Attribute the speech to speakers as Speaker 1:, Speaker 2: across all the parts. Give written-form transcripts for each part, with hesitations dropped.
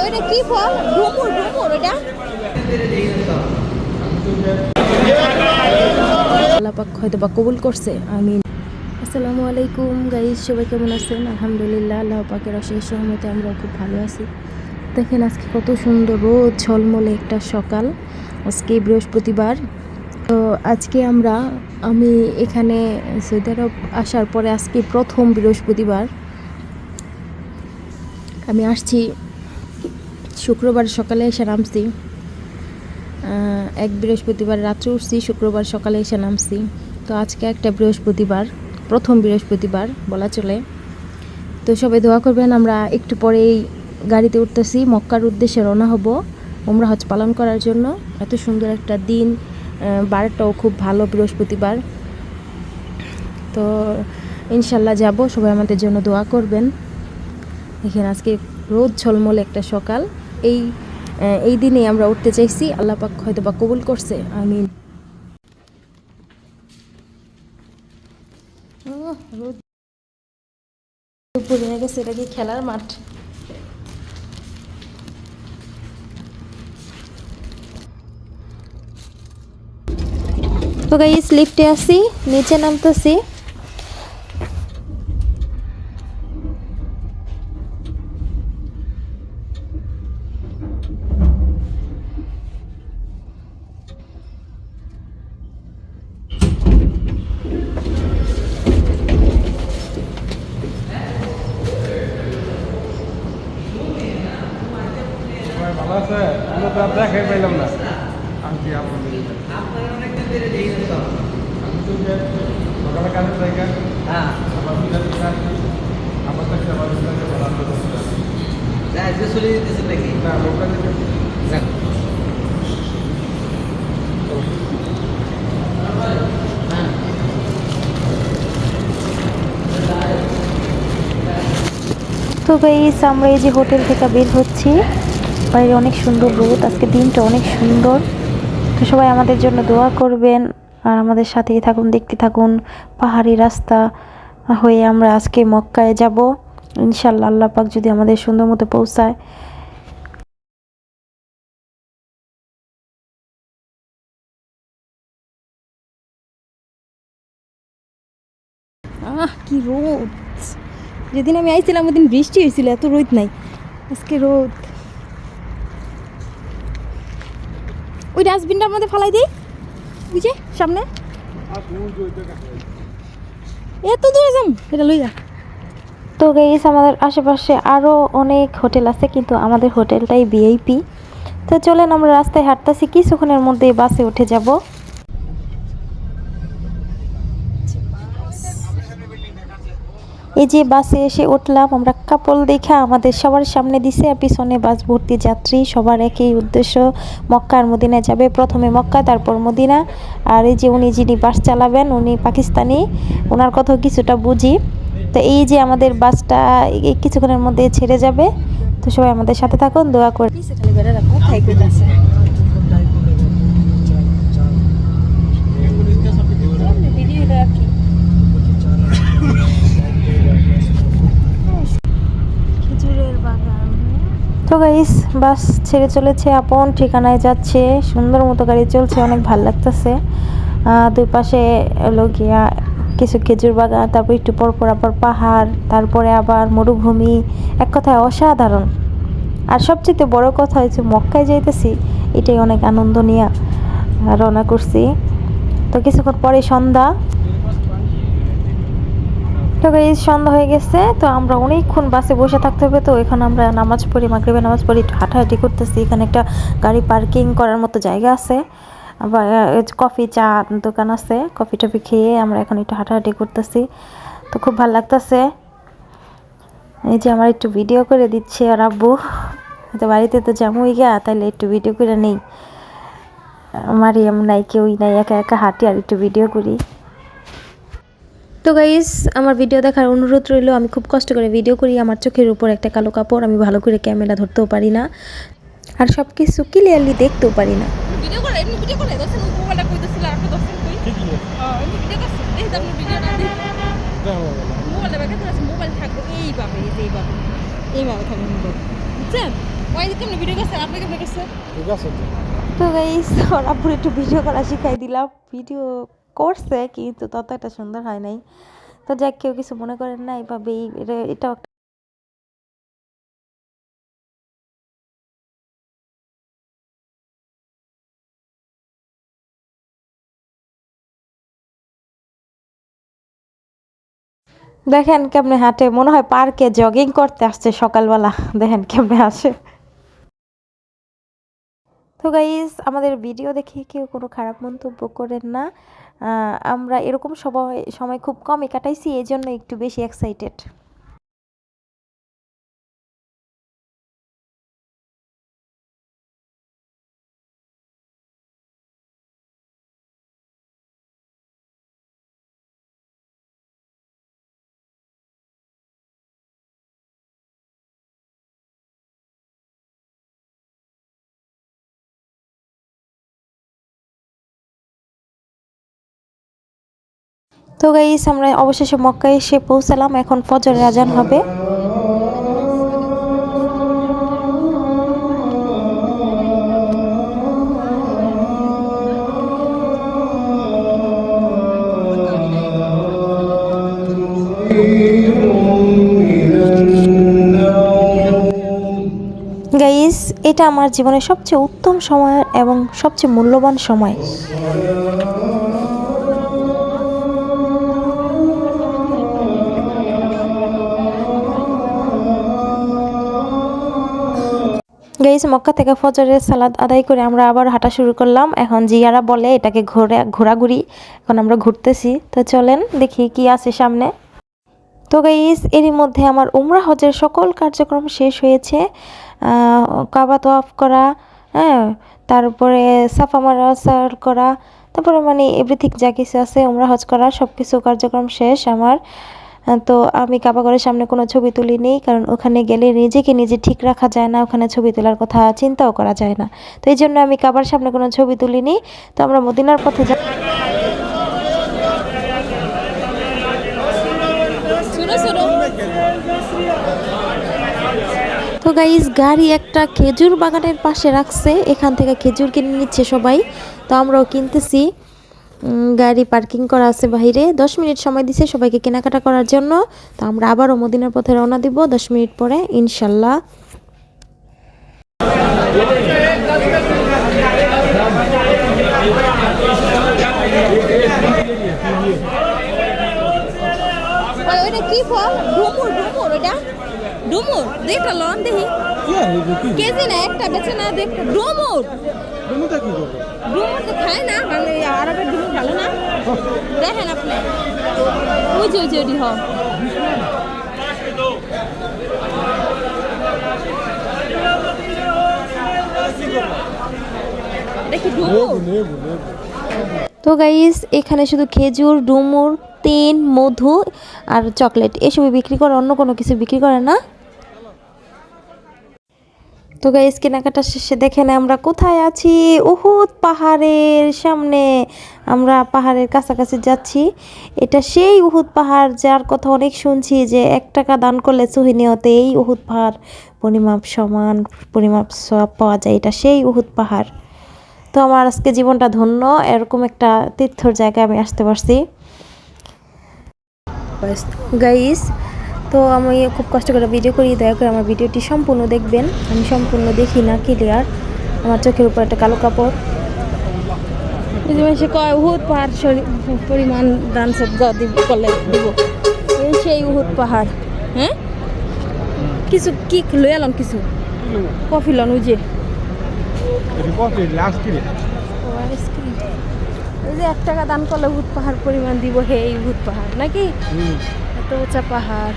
Speaker 1: ওটা কি ফল? ডুমুর ডুমুর ওটা। আল্লাহ পাক হয়তো বা কবুল করছে, আমিন। আসসালামু আলাইকুম গাইস, সবাই কেমন আছেন? আলহামদুলিল্লাহ, আল্লাহ পাকের অশেষ রহমতে আমরা খুব ভালো আছি। দেখেন আজকে কত সুন্দর রোদ ঝলমলে একটা সকাল। আজকে বৃহস্পতিবার। তো আজকে আমি এখানে সৌদি আরব আসার পরে আজকে প্রথম বৃহস্পতিবার। আমি আসছি শুক্রবার সকালে এসে নামছি। এক বৃহস্পতিবার রাত্রে উঠছি, শুক্রবার সকালে এসে নামছি। তো আজকে একটা বৃহস্পতিবার, প্রথম বৃহস্পতিবার বলা চলে। তো সবাই দোয়া করবেন। আমরা একটু পরেই গাড়িতে উঠতেছি, মক্কার উদ্দেশ্যে রওনা হব উমরা হজ পালন করার জন্য। এত সুন্দর একটা দিন, বারটাও খুব ভালো বৃহস্পতিবার। তো ইনশাল্লাহ যাব, সবাই আমাদের জন্য দোয়া করবেন। এখানে আজকে রোদ ঝলমলে একটা সকাল। এই দিনে আমরা উঠতে চাইছি, আল্লাহ পাক হয়তো বা কবুল করছে, আমিন। রোদ পড়ে গেছে, এটা কি খেলার মাঠ? তো গাইস লিফটে আসি, নিচে নামতেছি।
Speaker 2: ভালো আছে? আমি তো আর দেখাই পাইলাম না। আমি কি আপনার অনেকদিন ধরে দেখি তো। আমি তো সকালে কাজের জায়গা, হ্যাঁ, আবার বিকালে কাজ, আবার তো আবার বিকালে বানাতে বসতে হবে। আজকে চলে যেতেছেন নাকি? না, লোকালে যাক।
Speaker 1: তো গাইস আমরা এই যে হোটেল থেকে বের হচ্ছি, বাইরে অনেক সুন্দর রোদ, আজকে দিনটা অনেক সুন্দর। তো সবাই আমাদের জন্য দোয়া করবেন আর আমাদের সাথেই থাকুন, দেখতে থাকুন। পাহাড়ি রাস্তা হয়ে আমরা আজকে মক্কায় যাব ইনশাল্লাহ, আল্লাহ পাক যদি আমাদের সুন্দর মতো পৌঁছায়। কি রোদ! যেদিন আমি আইছিলাম ওদিন বৃষ্টি হয়েছিল, এত রোদ নাই, আজকে রোদ। ওই ডাস্টবিনটার মধ্যে ফালাই দিই, বুঝে সামনে। এত দূরে যাম, এটা লইয়া। তো গাইস আমাদের আশেপাশে আরও অনেক হোটেল আছে, কিন্তু আমাদের হোটেলটাই ভিআইপি। তো চলেন আমরা রাস্তায় হাঁটতেছি, কিছুক্ষণের মধ্যে বাসে উঠে যাব। এই যে বাসে এসে উঠলাম আমরা, কাপল দেখা আমাদের সবার সামনে দিছে, আর পিছনে বাস ভর্তি যাত্রী। সবার একই উদ্দেশ্য, মক্কা আর মদিনায় যাবে। প্রথমে মক্কা, তারপর মদিনা। আর এই যে যিনি বাস চালাবেন উনি পাকিস্তানি, ওনার কথাও কিছুটা বুঝি। তো এই যে আমাদের বাসটা কিছুক্ষণের মধ্যে ছেড়ে যাবে। তো সবাই আমাদের সাথে থাকুন, দোয়া করে। তো গাইস বাস ছেড়ে চলেছে, আপন ঠিকানায় যাচ্ছে। সুন্দর মতো গাড়ি চলছে, অনেক ভাল লাগতেছে। দুই পাশে লগিয়া কিছু খেজুর বাগান, তারপর একটু পরপর আবার পাহাড়, তারপরে আবার মরুভূমি। এক কথায় অসাধারণ। আর সবচেয়ে বড় কথা হচ্ছে মক্কায় যাইতেছি, এটাই অনেক আনন্দ নিয়ে রওনা করছি। তো কিছুক্ষণ পরে সন্ধ্যা। তো গাইস সন্ধ্যা হয়ে গেছে, তো আমরা অনেকক্ষণ বাসে বসে থাকতে হবে। তো এখানে আমরা নামাজ পড়ি, মাগরিবের নামাজ পড়ি, একটু হাঁটাহাঁটি করতেছি। এখানে একটা গাড়ি পার্কিং করার মতো জায়গা আছে, আবার কফি চা দোকান আছে। কফি টফি খেয়ে আমরা এখন একটু হাঁটাহাঁটি করতেছি। তো খুব ভালো লাগতেছে। এই যে আমার একটু ভিডিও করে দিচ্ছে আর আব্বু, তো বাড়িতে তো জামুই গা, তাহলে একটু ভিডিও করে নেই। মারিয়াম নাই, কেউই নাই, একা একা হাঁটি আর একটু ভিডিও করি। তো গাইস আমার ভিডিও দেখার অনুরোধ রইল। আমি খুব কষ্ট করে ভিডিও করি, আমার চোখের উপর একটা কালো কাপড়, আমি ভালো করে ক্যামেরা ধরতেও পারি না, আর সব কিছু ক্লিয়ারলি দেখতেও পারি না। ভিডিও করে এমনি ভিডিও করে দর্শন মোবাইলটা কইতেছিল, আর একটা দর্শন কই ঠিক আছে। এমনি ভিডিও করছে, দেখি তো আপনি ভিডিও না দেখি মোবাইলটা ব্যাকে আছে, মোবাইল থাকবে এইভাবে এইভাবে থাকবেন বুঝছেন? ওই কেমন ভিডিও করছেন আপনি কেমন করছেন?
Speaker 2: ঠিক আছে
Speaker 1: তো গাইস ওর আব্বুর একটু ভিডিও করা শিখাই দিলাম, ভিডিও করছে কিন্তু তত একটা সুন্দর হয় নাই। তো যাক কেউ কিছু মনে করেন না, এইভাবেই এটাও দেখেন কেমনে হাঁটে, মনে হয় পার্কে জগিং করতে আসছে সকালবেলা। দেখেন কেমনে আসে। তো গাইস আমাদের ভিডিও দেখে কেউ কোনো খারাপ মন্তব্য করেন না। আমরা এরকম সময় সময় খুব কমই কাটাইছি, এই জন্য একটু বেশি এক্সাইটেড। তো গাইস আমরা অবশেষে মক্কায় এসে পৌঁছালাম, এখন ফজরের আজান হবে। গাইস এটা আমার জীবনের সবচেয়ে উত্তম সময় এবং সবচেয়ে মূল্যবান সময়। গাইস মক্কা থেকে ফজরের সালাত আদায় করে আমরা আবার হাঁটা শুরু করলাম। এখন জিয়ারা বলে এটাকে ঘোরাঘুরি, এখন আমরা ঘুরতেছি। তো চলেন দেখি কি আছে সামনে। তো গাইস এরই মধ্যে আমার উমরা হজের সকল কার্যক্রম শেষ হয়েছে। কাবা তওয়াফ করা, হ্যাঁ, তারপরে সাফা মারওয়া সর করা, তারপরে মানে এভরিথিং যা কিছু আছে উমরা হজ করা সব কিছু কার্যক্রম শেষ আমার। তো আমি কাবা ঘরের সামনে কোনো ছবি তুলিনি, কারণ ওখানে গেলে নিজেকে নিজে ঠিক রাখা যায় না, ওখানে ছবি তোলার কথা চিন্তাও করা যায় না। তো এই জন্য আমি কাবার সামনে কোনো ছবি তুলিনি। তো আমরা মদিনার পথে তো গাইস গাড়ি একটা খেজুর বাগানের পাশে রাখছে, এখান থেকে খেজুর কিনে নিচ্ছে সবাই। তো আমরাও কিনতেছি। গাড়ি পার্কিং করা আছে বাইরে, 10 মিনিট সময় দিছে সবাইকে কেনাকাটা করার জন্য। তো আমরা আবারও মদিনার পথে রওনা দিব 10 মিনিট পরে ইনশাল্লাহ। ওইটা কি ফল? ডুমুর ওইটা ডুমুর দেখটা লন দেখি কেজি না একটা বেছে না দেখ। ডুমুর ডুমুর তো খায় না, মানে আরবের ডুমুর ভালো না। দেখেন আপনি ওই যে ওইটি হ দেখি ডুমুর। তো গাইস এখানে শুধু খেজুর, ডুমুর, তেল, মধু আর চকলেট এসবই বিক্রি করে, অন্য কোনো কিছু বিক্রি করে না। তো গাইস কেনাকাটা শেষে দেখেন আমরা কোথায় আছি, উহুদ পাহাড়ের সামনে। আমরা পাহাড়ের কাছাকাছি যাচ্ছি। এটা সেই উহুদ পাহাড় যার কথা অনেক শুনছি, যে 1 টাকা দান করলে সহিনিয়তে এই উহুদ পাহাড় পরিমাপ সওয়াব পাওয়া যায়। এটা সেই উহুদ পাহাড়। তো আমার আজকে জীবনটা ধন্য, এরকম একটা তীর্থর জায়গায় আমি আসতে পারছি। গাইস তো আমি খুব কষ্ট করে ভিডিও করি, দয়া করে আমার ভিডিওটি সম্পূর্ণ দেখবেন। আমি সম্পূর্ণ দেখি না ক্লিয়ার, আমার চোখের উপর একটা কালো কাপড়। সে কয় উহুদ পাহাড় পরিমাণ দান সদ্গা করলে দিব, এই সেই উহুদ পাহাড়। হ্যাঁ কিছু কি লই আলম, কিছু কফি লন ওই যে ওই যে 1 টাকা দান করলে উহুদ পাহাড় পরিমাণ দিব, হে এই উহুদ পাহাড় নাকি এত উঁচা পাহাড়।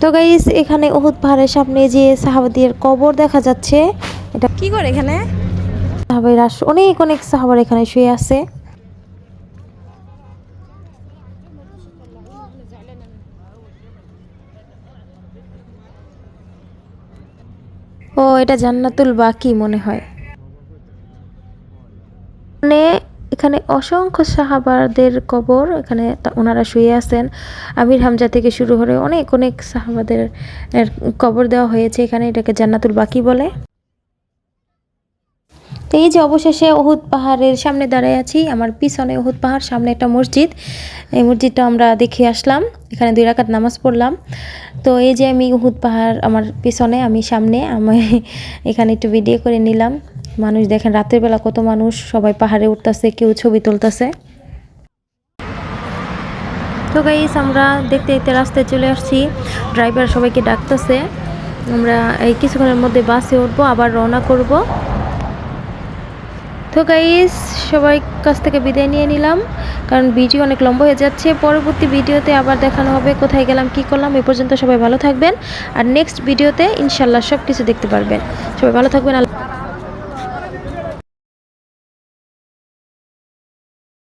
Speaker 1: তো গাইস এখানে উহুদ পাহাড়ের সামনে যে সাহাবাদের কবর দেখা যাচ্ছে। এটা কি করে এখানে সাহাবারা, অনেক অনেক সাহাবার এখানে শুয়ে আছে। ও এটা জান্নাতুল বাকি মনে হয়। মানে এখানে অসংখ্য সাহাবাদের কবর, এখানে ওনারা শুয়ে আছেন। আমির হামজা থেকে শুরু করে অনেক অনেক সাহাবাদের কবর দেওয়া হয়েছে এখানে, এটাকে জান্নাতুল বাকি বলে। তো এই যে অবশেষে উহুদ পাহাড়ের সামনে দাঁড়ায় আছি, আমার পিছনে উহুদ পাহাড়, সামনে একটা মসজিদ, এই মসজিদটা আমরা দেখে আসলাম, এখানে 2 রাকাত নামাজ পড়লাম। তো এই যে আমি উহুদ পাহাড় আমার পিছনে, আমি সামনে, আমি এখানে একটু ভিডিও করে নিলাম। মানুষ দেখেন রাতের বেলা কত মানুষ, সবাই পাহাড়ে উঠতেছে, কেউ ছবি তুলতেছে। তো গাইস আমরা দেখতে দেখতে রাস্তায় চলে আসছি, ড্রাইভার সবাইকে ডাকতেছে। আমরা এই কিছুক্ষণের মধ্যে বাসে উঠবো, আবার রওনা করব। তো গাইস সবাই কাছ থেকে বিদায় নিয়ে নিলাম, কারণ ভিডিও অনেক লম্বা হয়ে যাচ্ছে। পরবর্তী ভিডিওতে আবার দেখানো হবে কোথায় গেলাম কি করলাম। এ পর্যন্ত সবাই ভালো থাকবেন, আর নেক্সট ভিডিওতে ইনশাল্লাহ সব কিছু দেখতে পারবেন। সবাই ভালো থাকবেন।